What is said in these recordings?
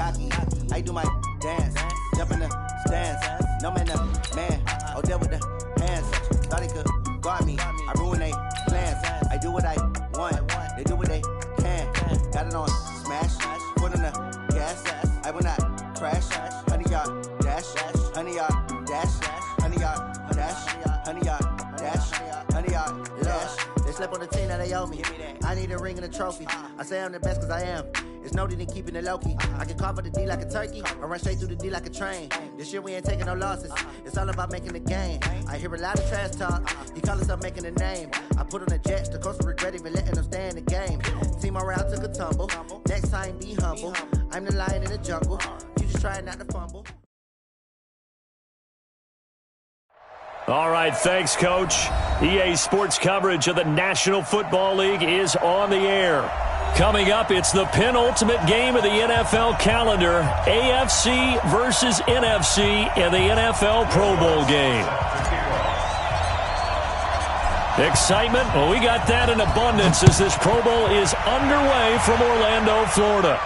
cocky. I do my dance, jump in the stands. No man, man. Oh, there with the hands. Thought they could guard me. I ruin they plans. I do what I want. They do what they can. Got it on smash. Put on the gas. I will not crash. 100-yard dash. 100-yard dash. 100-yard dash. 100-yard dash. 100-yard dash. They slept on the team that they owe me. I need a ring and a trophy. I say I'm the best cause I am. It's noted in keeping it low-key. I can carve for the D like a turkey, or run straight through the D like a train. This year we ain't taking no losses. It's all about making the game. I hear a lot of trash talk. He call himself making a name. I put on the Jets. The coach will regret even letting them stay in the game. Team morale took a tumble. Next time be humble. I'm the lion in the jungle. You just trying not to fumble. All right, thanks, Coach. EA Sports coverage of the National Football League is on the air. Coming up, it's the penultimate game of the NFL calendar, AFC versus NFC in the NFL Pro Bowl game. Excitement? Well, we got that in abundance as this Pro Bowl is underway from Orlando, Florida.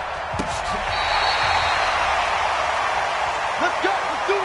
Let's go. Let's do it.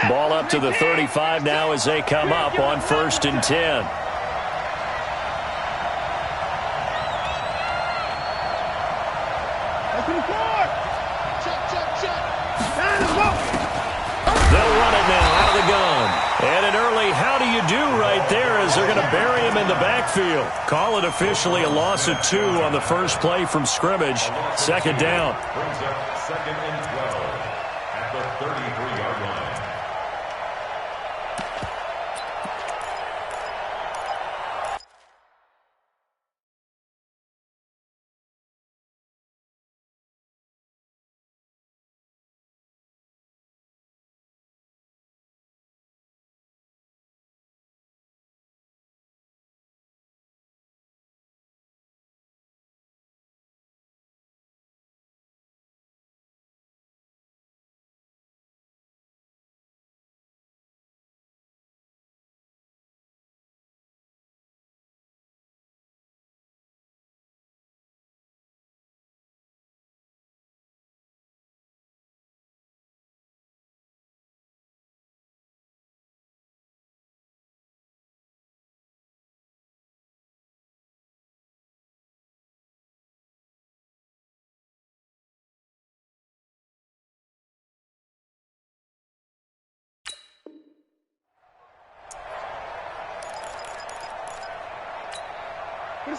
Ball up to the 35 now as they come up on 1st and 10. They'll run it now out of the gun. And an early how do you do right there as they're going to bury him in the backfield. Call it officially a loss of 2 on the first play from scrimmage. Second down. Brings up 2nd and 12 at the 33-yard line.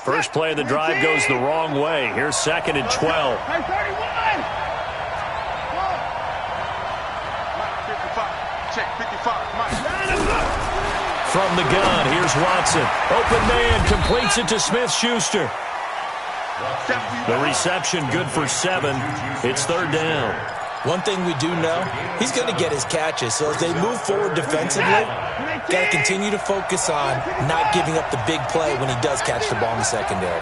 First play of the drive goes the wrong way. Here's 2nd and 12. From the gun, here's Watson. Open man, completes it to Smith-Schuster. The reception good for 7. It's 3rd down. One thing we do know, he's going to get his catches. So as they move forward defensively, got to continue to focus on not giving up the big play when he does catch the ball in the secondary.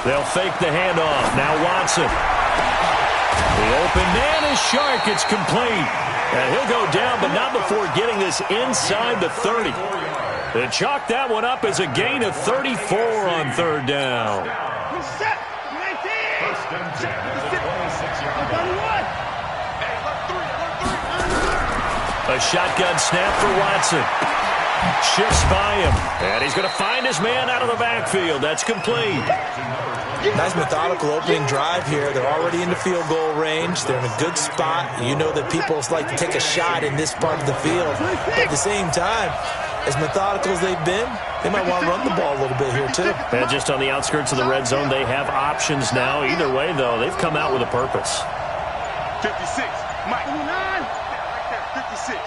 They'll fake the handoff. Now Watson. The open man is Shark. It's complete. And he'll go down, but not before getting this inside the 30. They chalk that one up as a gain of 34 on 3rd down. A shotgun snap for Watson. Shifts by him. And he's going to find his man out of the backfield. That's complete. Nice methodical opening drive here. They're already in the field goal range. They're in a good spot. You know that people like to take a shot in this part of the field. But at the same time, as methodical as they've been, they might want to run the ball a little bit here too. And just on the outskirts of the red zone, they have options now. Either way, though, they've come out with a purpose. 56. Mike. 56.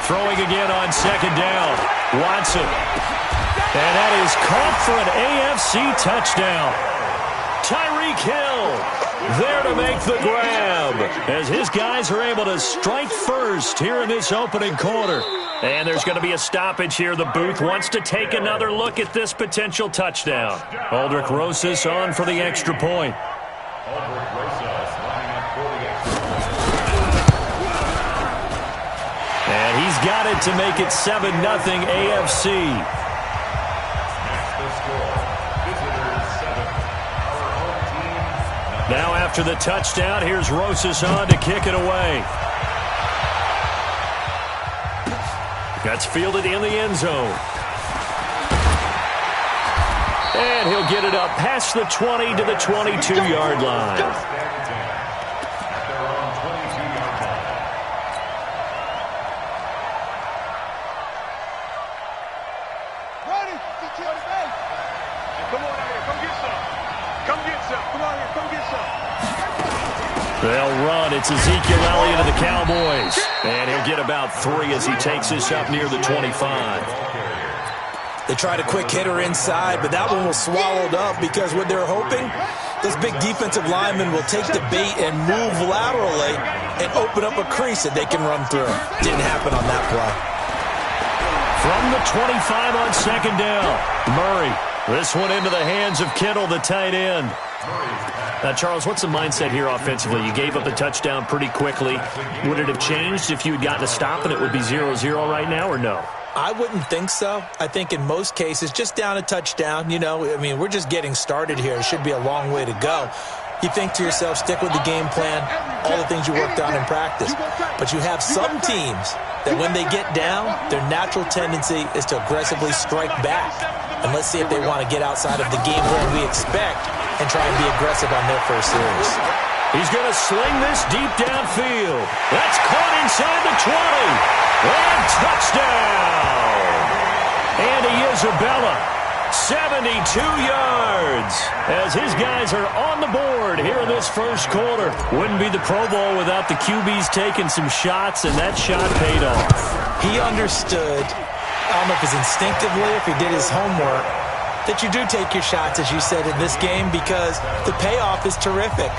Throwing again on 2nd down. Watson. And that is caught for an AFC touchdown. Tyreek Hill there to make the grab as his guys are able to strike first here in this opening quarter. And there's going to be a stoppage here. The booth wants to take another look at this potential touchdown. Aldrich Rosas on for the extra point. Aldrich Rosas lining up for the extra point. And he's got it to make it 7-0 AFC. Now after the touchdown, here's Rosas on to kick it away. That's fielded in the end zone. And he'll get it up past the 20 to the 22-yard line. They'll run. It's Ezekiel Elliott of the Cowboys. And he'll get about 3 as he takes this up near the 25. They tried a quick hitter inside, but that one was swallowed up because what they're hoping, those big defensive linemen will take the bait and move laterally and open up a crease that they can run through. Didn't happen on that play. From the 25 on 2nd down, Murray. This one into the hands of Kittle, the tight end. Now, Charles, what's the mindset here offensively? You gave up the touchdown pretty quickly. Would it have changed if you had gotten a stop and it would be 0-0 right now, or no? I wouldn't think so. I think in most cases, just down a touchdown, we're just getting started here. It should be a long way to go. You think to yourself, stick with the game plan, all the things you worked on in practice. But you have some teams that when they get down, their natural tendency is to aggressively strike back. And let's see if they want to get outside of the game plan we expect and try and be aggressive on their first series. He's going to sling this deep downfield. That's caught inside the 20. And touchdown. Andy Isabella, 72 yards. As his guys are on the board here in this first quarter. Wouldn't be the Pro Bowl without the QBs taking some shots, and that shot paid off. He understood, I don't know if it's instinctively, if he did his homework, that you do take your shots, as you said, in this game because the payoff is terrific.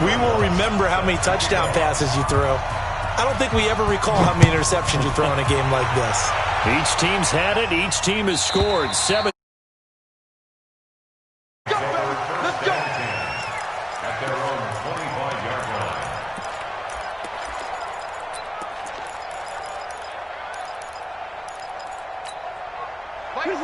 We will remember how many touchdown passes you throw. I don't think we ever recall how many interceptions you throw in a game like this. Each team's had it. Each team has scored 7. Let's go. At their own 25-yard line.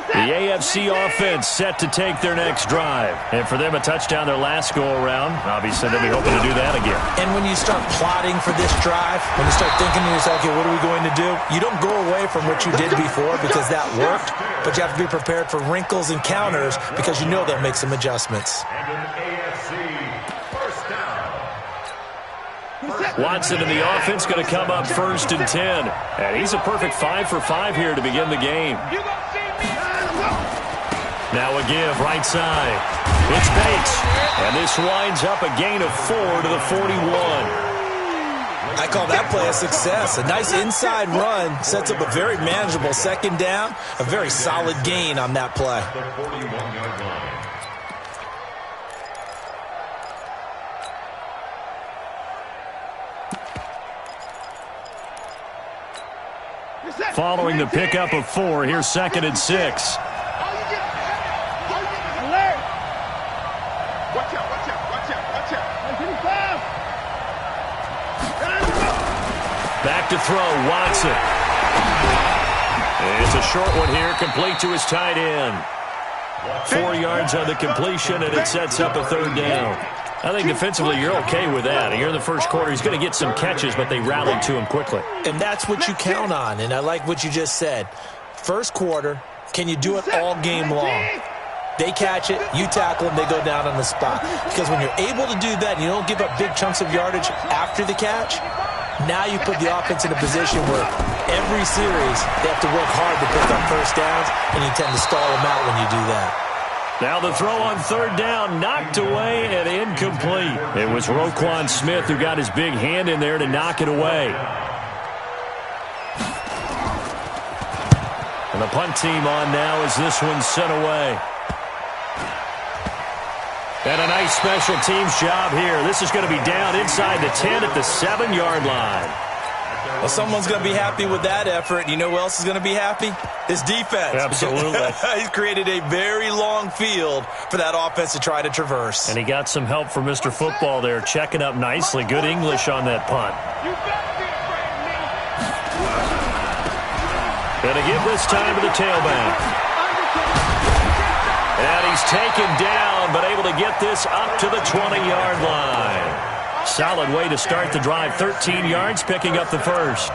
The AFC offense set to take their next drive. And for them, a touchdown their last go-around. Obviously, they'll be hoping to do that again. And when you start plotting for this drive, when you start thinking to yourself, okay, what are we going to do? You don't go away from what you did before because that worked, but you have to be prepared for wrinkles and counters because you know they'll make some adjustments. And an AFC first down. Watson in the offense going to come up 1st and 10. And he's a perfect 5 for 5 here to begin the game. Now a give, right side. It's Bates. And this winds up a gain of 4 to the 41. I call that play a success. A nice inside run sets up a very manageable second down. A very solid gain on that play. The 41-yard line. Following the pickup of 4, here's 2nd and 6. Back to throw, Watson. It's a short one here, complete to his tight end. 4 yards on the completion, and it sets up a 3rd down. I think defensively you're okay with that. Here in the first quarter, he's going to get some catches, but they rallied to him quickly. And that's what you count on, and I like what you just said. First quarter, can you do it all game long? They catch it, you tackle them, they go down on the spot. Because when you're able to do that and you don't give up big chunks of yardage after the catch, now you put the offense in a position where every series they have to work hard to pick up first downs, and you tend to stall them out when you do that. Now the throw on 3rd down, knocked away and incomplete. It was Roquan Smith who got his big hand in there to knock it away. And the punt team on now as this one's sent away. And a nice special teams job here. This is going to be down inside the 10 at the 7-yard line. Well, someone's going to be happy with that effort. You know who else is going to be happy? His defense. Absolutely. He's created a very long field for that offense to try to traverse. And he got some help from Mr. Football there, checking up nicely. Good English on that punt. Going to give this time to the tailback. And he's taken down, but able to get this up to the 20-yard line. Solid way to start the drive. 13 yards, picking up the first.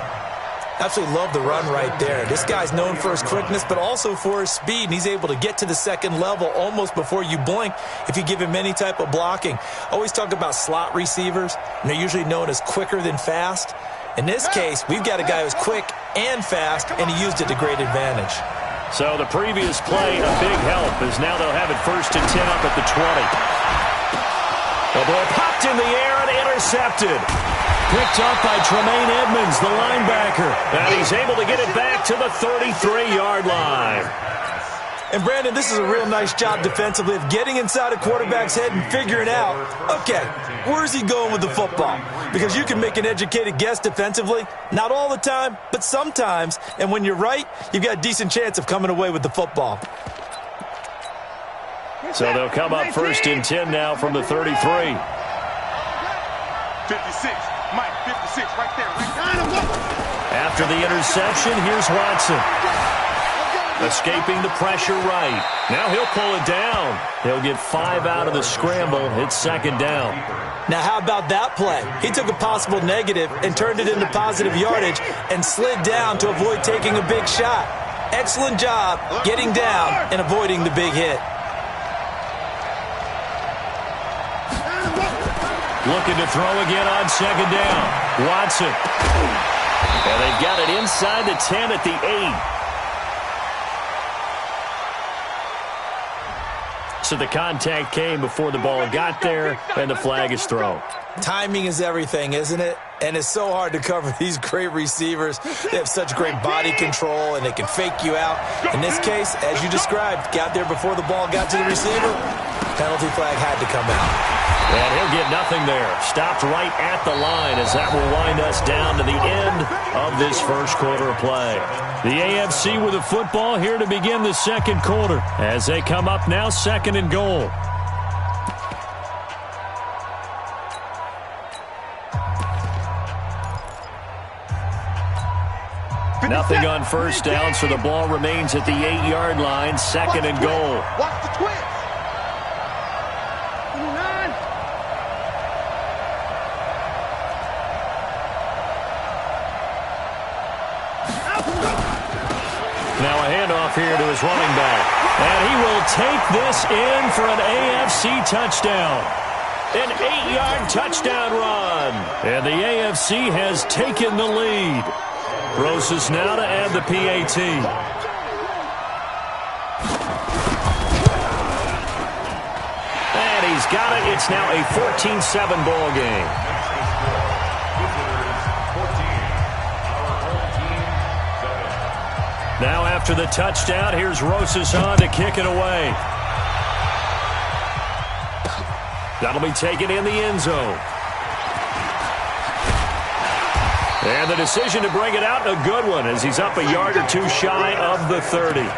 Absolutely love the run right there. This guy's known for his quickness, but also for his speed, and he's able to get to the second level almost before you blink if you give him any type of blocking. Always talk about slot receivers, and they're usually known as quicker than fast. In this case, we've got a guy who's quick and fast, and he used it to great advantage. So the previous play, a big help, as now they'll have it 1st and 10 up at the 20. The ball popped in the air and intercepted. Picked up by Tremaine Edmonds, the linebacker. And he's able to get it back to the 33-yard line. And, Brandon, this is a real nice job defensively of getting inside a quarterback's head and figuring out, okay, where's he going with the football? Because you can make an educated guess defensively, not all the time, but sometimes. And when you're right, you've got a decent chance of coming away with the football. So they'll come up 1st and 10 now from the 33. 56. Mike, 56 right there. After the interception, here's Watson. Escaping the pressure right. Now he'll pull it down. He'll get 5 out of the scramble. It's 2nd down. Now how about that play? He took a possible negative and turned it into positive yardage and slid down to avoid taking a big shot. Excellent job getting down and avoiding the big hit. Looking to throw again on second down. Watson. And they've got it inside the 10 at the 8. So the contact came before the ball got there, and the flag is thrown. Timing is everything, isn't it? And it's so hard to cover these great receivers. They have such great body control, and they can fake you out. In this case, as you described, got there before the ball got to the receiver. Penalty flag had to come out. And he'll get nothing there. Stopped right at the line as that will wind us down to the end of this first quarter of play. The AFC with the football here to begin the second quarter as they come up now second and goal. Nothing on first down, so the ball remains at the 8-yard line, second and goal. Watch the twist. Now a handoff here to his running back. And he will take this in for an AFC touchdown. An 8-yard touchdown run. And the AFC has taken the lead. Broses now to add the PAT. And he's got it. It's now a 14-7 ball game. Now after the touchdown, here's Rosas on to kick it away. That'll be taken in the end zone. And the decision to bring it out, a good one, as he's up a yard or two shy of the 30.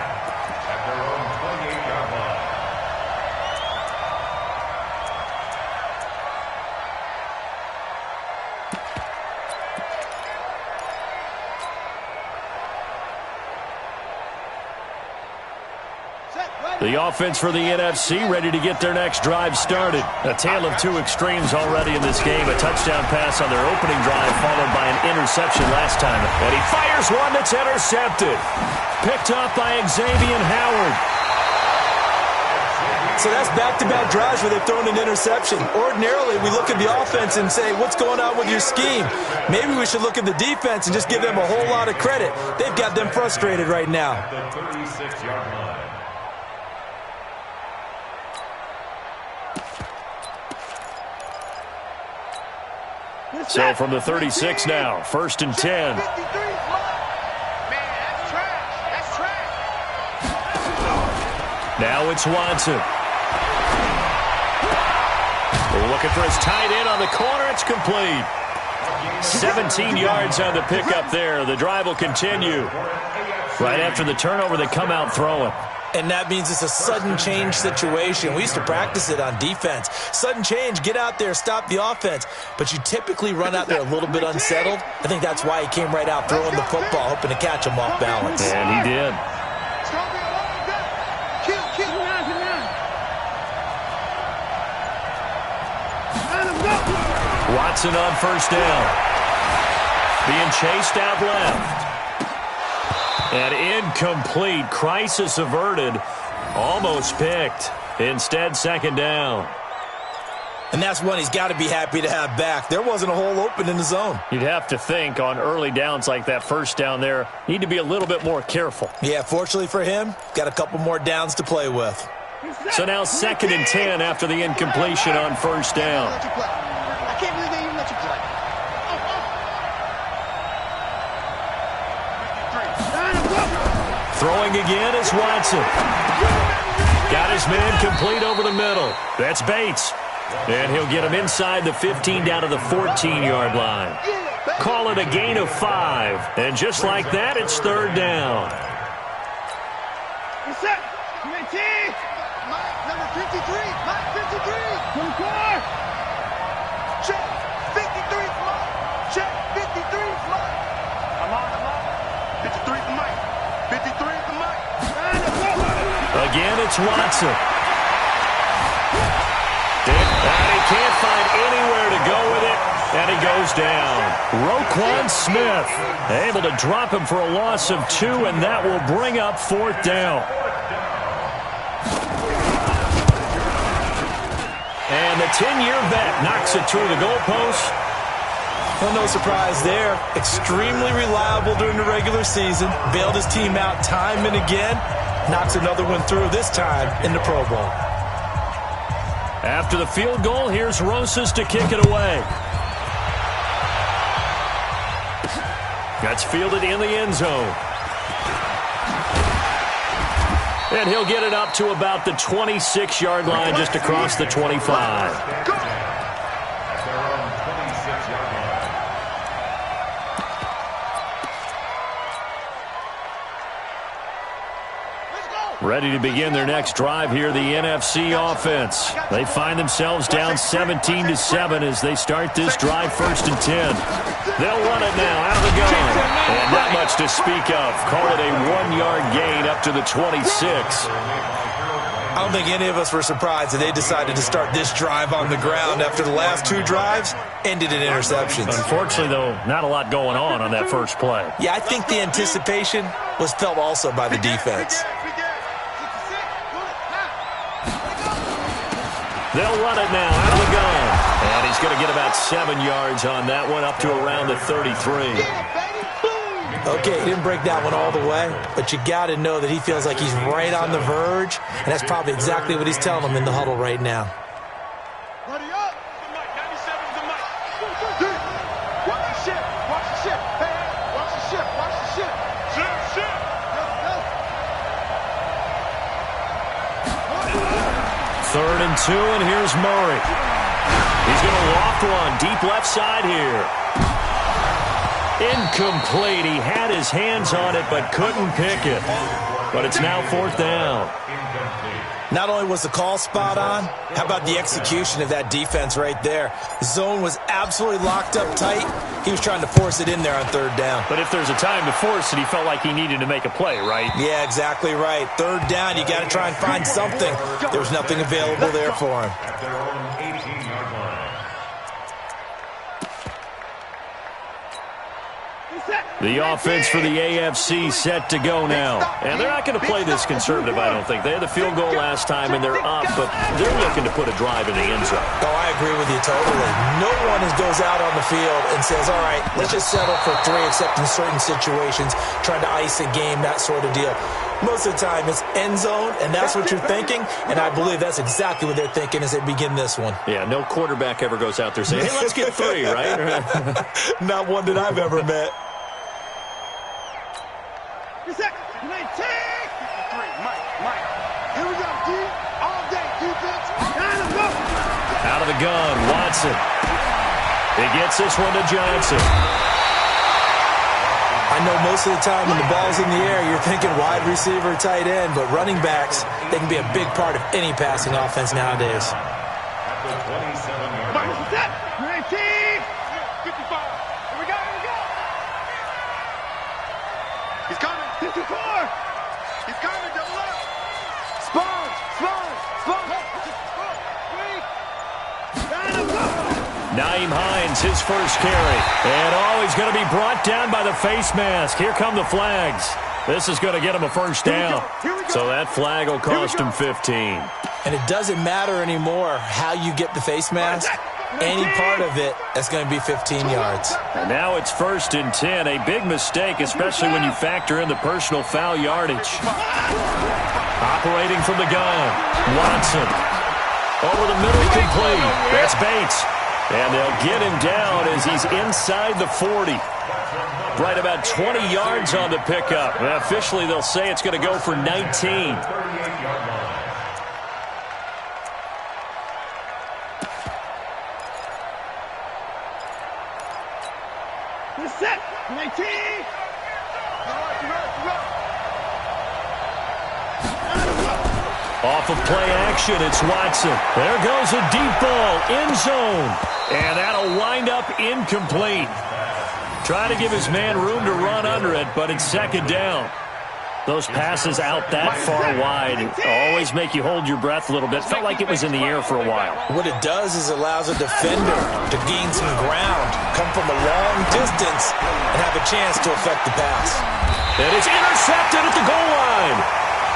The offense for the NFC ready to get their next drive started. A tale of two extremes already in this game. A touchdown pass on their opening drive followed by an interception last time. And he fires one that's intercepted. Picked up by Xavier Howard. So that's back-to-back drives where they've thrown an interception. Ordinarily, we look at the offense and say, what's going on with your scheme? Maybe we should look at the defense and just give them a whole lot of credit. They've got them frustrated right now. The 36-yard line. So from the 36 now, 1st and 10. Man, that's trash. That's trash. Now it's Watson. Looking for his tight end on the corner. It's complete. 17 yards on the pickup there. The drive will continue. Right after the turnover, they come out throwing. And that means it's a sudden change situation. We used to practice it on defense. Sudden change, get out there, stop the offense. But you typically run out there a little bit unsettled. I think that's why he came right out throwing the football, hoping to catch him off balance. And he did. Watson on first down. Being chased out left. And incomplete. Crisis averted. Almost picked. Instead, second down. And that's one he's got to be happy to have back. There wasn't a hole open in the zone. You'd have to think on early downs like that first down there, need to be a little bit more careful. Yeah, fortunately for him, got a couple more downs to play with. So now 2nd and 10 after the incompletion on first down. I can't believe they even let you play. Throwing again is Watson. Got his man complete over the middle. That's Bates. And he'll get him inside the 15 down to the 14-yard line. Call it a gain of 5. And just like that, it's 3rd down. What's up? Mike, number 53. Mike, 53. 24. Check. 53 for Mike. Check. 53 for Mike. I'm on. 53 for Mike. 53 for Mike. Again, it's Watson. And he can't find anywhere to go with it, and he goes down. Roquan Smith able to drop him for a loss of 2, and that will bring up 4th down. And the 10-year vet knocks it through the goalpost. Well, no surprise there. Extremely reliable during the regular season. Bailed his team out time and again. Knocks another one through, this time in the Pro Bowl. After the field goal, here's Rosas to kick it away. That's fielded in the end zone. And he'll get it up to about the 26-yard line, just across the 25. Ready to begin their next drive here, the NFC offense. They find themselves down 17-7 as they start this drive, 1st and 10. They'll run it now out of the gun. And not much to speak of. Call it a 1-yard gain up to the 26. I don't think any of us were surprised that they decided to start this drive on the ground after the last 2 drives ended in interceptions. Unfortunately, though, not a lot going on that first play. Yeah, I think the anticipation was felt also by the defense. They'll run it now out of the gun. And he's going to get about 7 yards on that one, up to around the 33. Okay, he didn't break that one all the way, but you got to know that he feels like he's right on the verge, and that's probably exactly what he's telling them in the huddle right now. Ready up. The mic. 97's the mic. Watch the ship. Watch the ship. Hey, watch the ship. Watch the ship. Ship. Go. 3rd and 2, and here's Murray. He's going to loft one deep left side here. Incomplete. He had his hands on it but couldn't pick it. But it's now 4th down. Not only was the call spot on, how about the execution of that defense right there? The zone was absolutely locked up tight. He was trying to force it in there on 3rd down. But if there's a time to force it, he felt like he needed to make a play, right? Yeah, exactly right. 3rd down, you got to try and find something. There was nothing available there for him. At their own 18-yard line. The offense for the AFC set to go now. And they're not going to play this conservative, I don't think. They had the field goal last time, and they're up, but they're looking to put a drive in the end zone. Oh, I agree with you totally. No one goes out on the field and says, all right, let's just settle for 3, except in certain situations, trying to ice a game, that sort of deal. Most of the time, it's end zone, and that's what you're thinking, and I believe that's exactly what they're thinking as they begin this one. Yeah, no quarterback ever goes out there saying, hey, let's get 3, right? Not one that I've ever met. 19. 53. Mike. Here we go, D. All day defense. Out of the gun, Watson. He gets this one to Johnson. I know most of the time when the ball's in the air, you're thinking wide receiver, tight end, but running backs, they can be a big part of any passing offense nowadays. At the 27-yard Mike, line. this is that. 19. 55. Here we go. He's coming. 54. He's coming. Double up. Sponge. Naeem Hines, his first carry. And, he's going to be brought down by the face mask. Here come the flags. This is going to get him a first down. So that flag will cost him 15. And it doesn't matter anymore how you get the face mask. Any part of it, that's going to be 15 yards. And now it's 1st and 10. A big mistake, especially when you factor in the personal foul yardage. Operating from the gun, Watson. Over the middle, complete. That's Bates. And they'll get him down as he's inside the 40. Right about 20 yards on the pickup. And officially, they'll say it's going to go for 19. 38-yard line. Set. 19. Off of play action, it's Watson. There goes a deep ball, end zone. And that'll wind up incomplete. Trying to give his man room to run under it, but it's 2nd down. Those passes out that far wide always make you hold your breath a little bit. Felt like it was in the air for a while. What it does is allows a defender to gain some ground, come from a long distance, and have a chance to affect the pass. And it's intercepted at the goal line.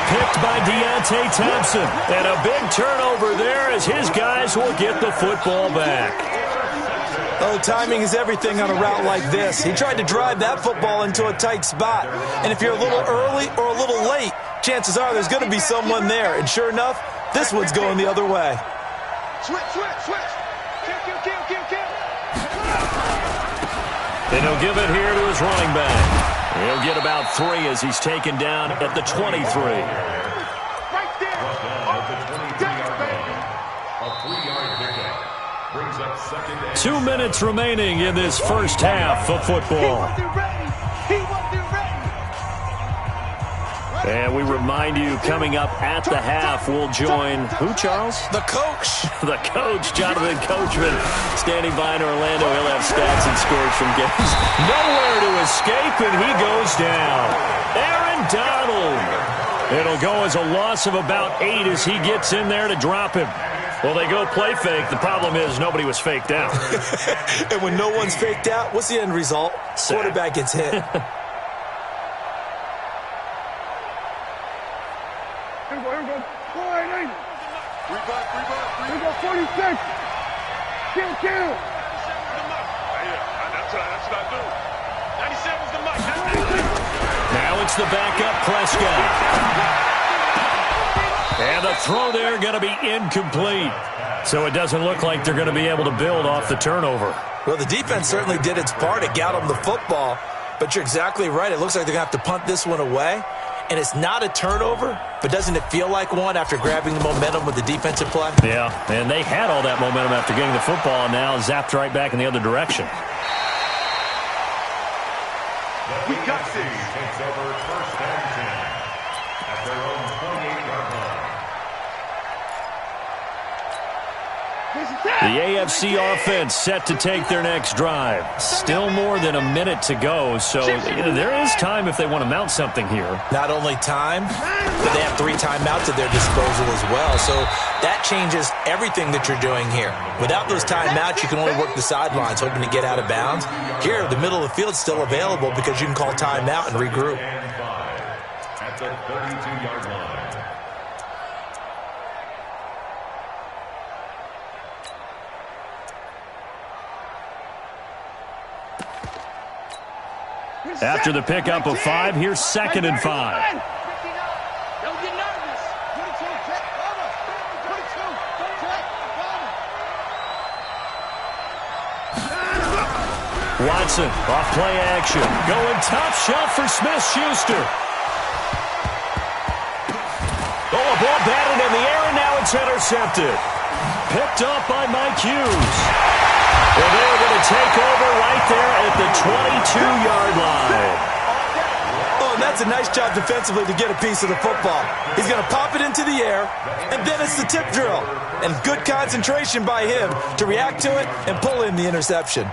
picked by Deontay Thompson. And a big turnover there as his guys will get the football back. Oh, timing is everything on a route like this. He tried to drive that football into a tight spot. And if you're a little early or a little late, chances are there's going to be someone there. And sure enough, this one's going the other way. Switch. Kill. And he'll give it here to his running back. He'll get about 3 as he's taken down at the 23. Right there. At the 23-yard line. A 3-yard pickup brings up second down. 2 minutes remaining in this first half of football. He wasn't ready. And we remind you, coming up at the half, we'll join who, Charles? The coach. The coach, Jonathan Coachman, standing by in Orlando. He'll have stats and scores from games. Nowhere to escape, and he goes down. Aaron Donald. It'll go as a loss of about 8 as he gets in there to drop him. Well, they go play fake. The problem is nobody was faked out. And when no one's faked out, what's the end result? Quarterback gets hit. Here we go. 480. Here we go. 46. Kill. That's what I do. 97's the mic. Now it's the backup Prescott. And the throw there going to be incomplete. So it doesn't look like they're going to be able to build off the turnover. Well, the defense certainly did its part to get them the football. But you're exactly right. It looks like they're going to have to punt this one away. And it's not a turnover, but doesn't it feel like one after grabbing the momentum with the defensive play? Yeah, and they had all that momentum after getting the football, and now zapped right back in the other direction. We got this. Takes over first and 10 at their own 28-yard line. The AFC offense set to take their next drive. Still more than a minute to go, so there is time if they want to mount something here. Not only time, but they have 3 timeouts at their disposal as well. So that changes everything that you're doing here. Without those timeouts, you can only work the sidelines, hoping to get out of bounds. Here, the middle of the field is still available because you can call timeout and regroup. At the 32-yard line. After the pickup of 5, here's 2nd and 5. Don't get nervous. 22, check. 22, check. Watson, off play action. Going top shot for Smith-Schuster. Oh, a ball batted in the air, and now it's intercepted. Picked up by Mike Hughes. Well, they're going to take over right there at the 22-yard line. Oh, and that's a nice job defensively to get a piece of the football. He's going to pop it into the air, and then it's the tip drill. And good concentration by him to react to it and pull in the interception.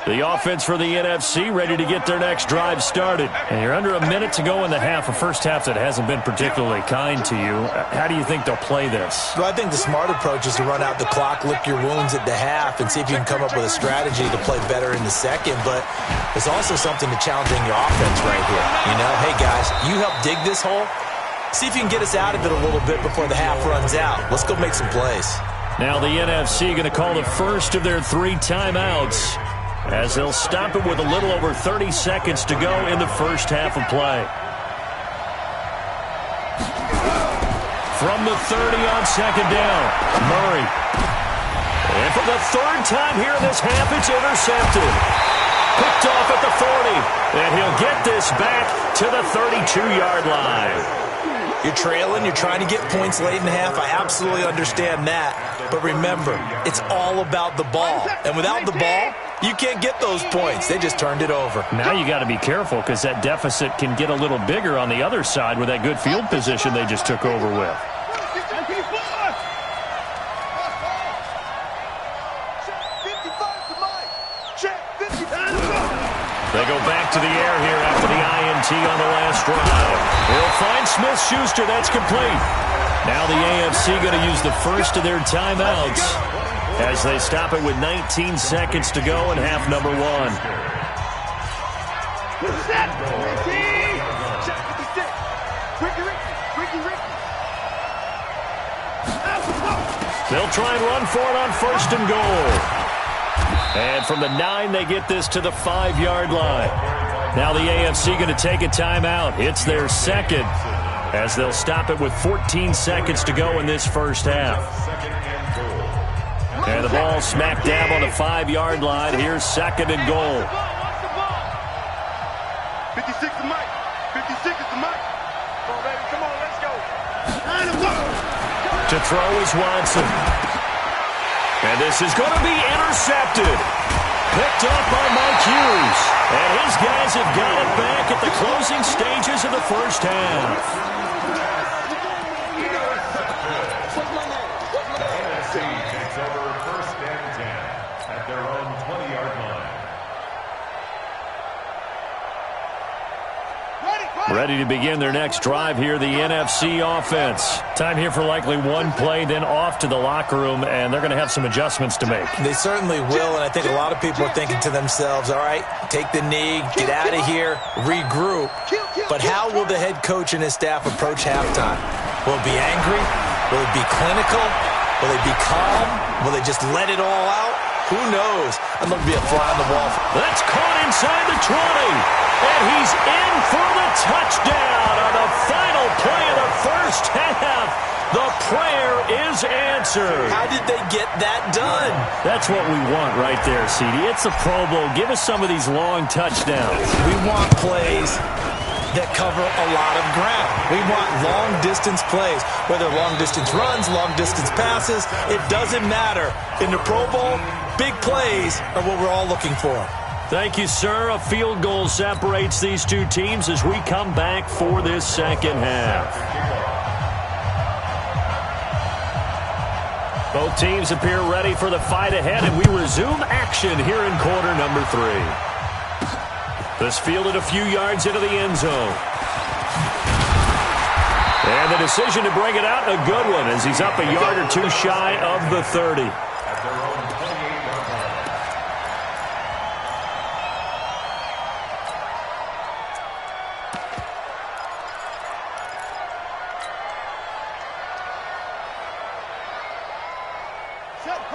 The offense for the NFC ready to get their next drive started. And you're under a minute to go in the half, a first half that hasn't been particularly kind to you. How do you think they'll play this? Well, I think the smart approach is to run out the clock, lick your wounds at the half, and see if you can come up with a strategy to play better in the second. But there's also something to challenging your offense right here. You know, hey, guys, you help dig this hole. See if you can get us out of it a little bit before the half runs out. Let's go make some plays. Now the NFC going to call the first of their 3 timeouts, as they'll stop it with a little over 30 seconds to go in the first half of play. From the 30 on 2nd down, Murray. And for the 3rd time here in this half, it's intercepted. Picked off at the 40, and he'll get this back to the 32-yard line. You're trailing, you're trying to get points late in the half. I absolutely understand that. But remember, it's all about the ball. And without the ball, you can't get those points. They just turned it over. Now you got to be careful because that deficit can get a little bigger on the other side with that good field position they just took over with. They go back to the air here after the INT on the last drive. They'll find Smith-Schuster. That's complete. Now the AFC going to use the first of their timeouts as they stop it with 19 seconds to go in half number one. They'll try and run for it on 1st and goal. And from the 9, they get this to the 5-yard line. Now the AFC going to take a timeout. It's their second, as they'll stop it with 14 seconds to go in this first half. And the ball smack dab on the 5-yard line. Here's 2nd and goal. 56 is Mike. 56 is the Mike. Come on, baby. Come on, let's go. To throw is Watson. And this is going to be intercepted. Picked up by Mike Hughes. And his guys have got it back at the closing stages of the first half. Takes over 1st and 10 at their own 20-yard line. Ready to begin their next drive here, the NFC offense. Time here for likely one play, then off to the locker room, and they're going to have some adjustments to make. They certainly will, and I think a lot of people are thinking to themselves, all right, take the knee, get out of here, regroup. But how will the head coach and his staff approach halftime? Will it be angry? Will it be clinical? Will they be calm? Will they just let it all out? Who knows? I'd love to be a fly on the wall. That's caught inside the 20. And he's in for the touchdown on the final play of the first half. The prayer is answered. How did they get that done? That's what we want right there, CD. It's a Pro Bowl. Give us some of these long touchdowns. We want plays that cover a lot of ground. We want long-distance plays, whether long-distance runs, long-distance passes. It doesn't matter. In the Pro Bowl, big plays are what we're all looking for. Thank you, sir. A field goal separates these two teams as we come back for this second half. Both teams appear ready for the fight ahead, and we resume action here in quarter number 3. This fielded a few yards into the end zone. And the decision to bring it out, a good one, as he's up a yard or two shy of the 30. At their own 28-yard line.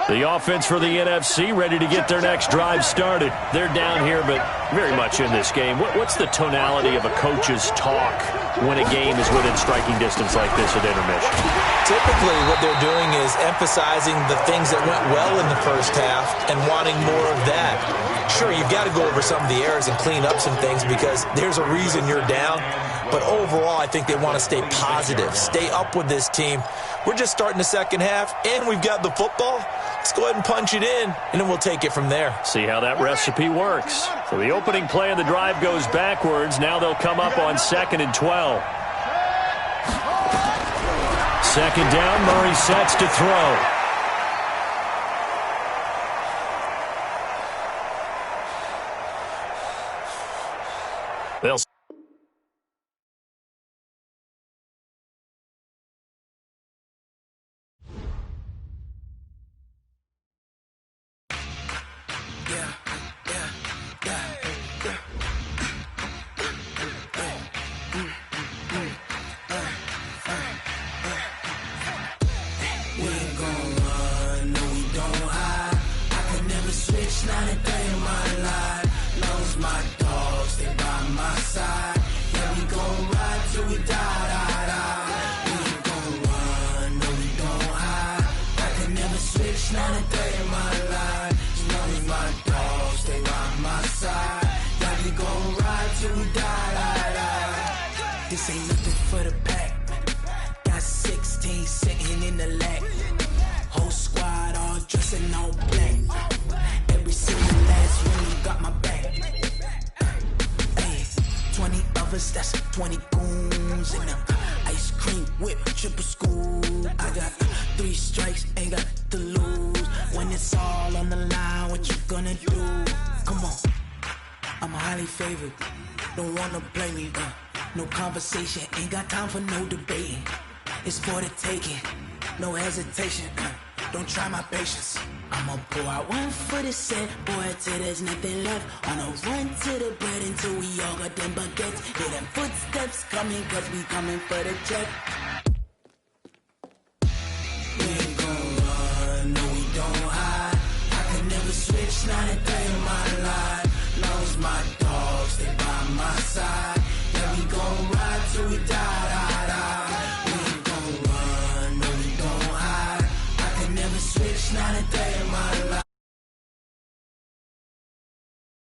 The offense for the NFC ready to get their next drive started. They're down here, but very much in this game. What's the tonality of a coach's talk when a game is within striking distance like this at intermission? Typically, what they're doing is emphasizing the things that went well in the first half and wanting more of that. Sure, you've got to go over some of the errors and clean up some things because there's a reason you're down. But overall, I think they want to stay positive, stay up with this team. We're just starting the second half, and we've got the football. Let's go ahead and punch it in, and then we'll take it from there. See how that recipe works. So the opening play of the drive goes backwards. Now they'll come up on 2nd and 12. Second down, Murray sets to throw. They'll This ain't nothing for the pack. Got 16 sitting in the lap. Whole squad all dressed in all black. Every single last one you got my back. Hey, 20 of us, that's 20 goons in them. Ice cream whip, triple school. I got 3 strikes, ain't got to lose. When it's all on the line, what you gonna do? Come on, I'm highly favored. Don't wanna blame me, no conversation, ain't got time for no debating. It's for the taking, no hesitation, don't try my patience. I'ma pour out one for the set, boy, till there's nothing left. On a run to the bread until we all got them baguettes. Hear them footsteps coming, cause we coming for the check. We ain't gon' run, no we don't hide. I can never switch, not a day in my life. Long as my dogs, they by my side. Yeah, we gon' ride till we die, die, die. We ain't gon' run, no we don't hide. I can never switch, not a day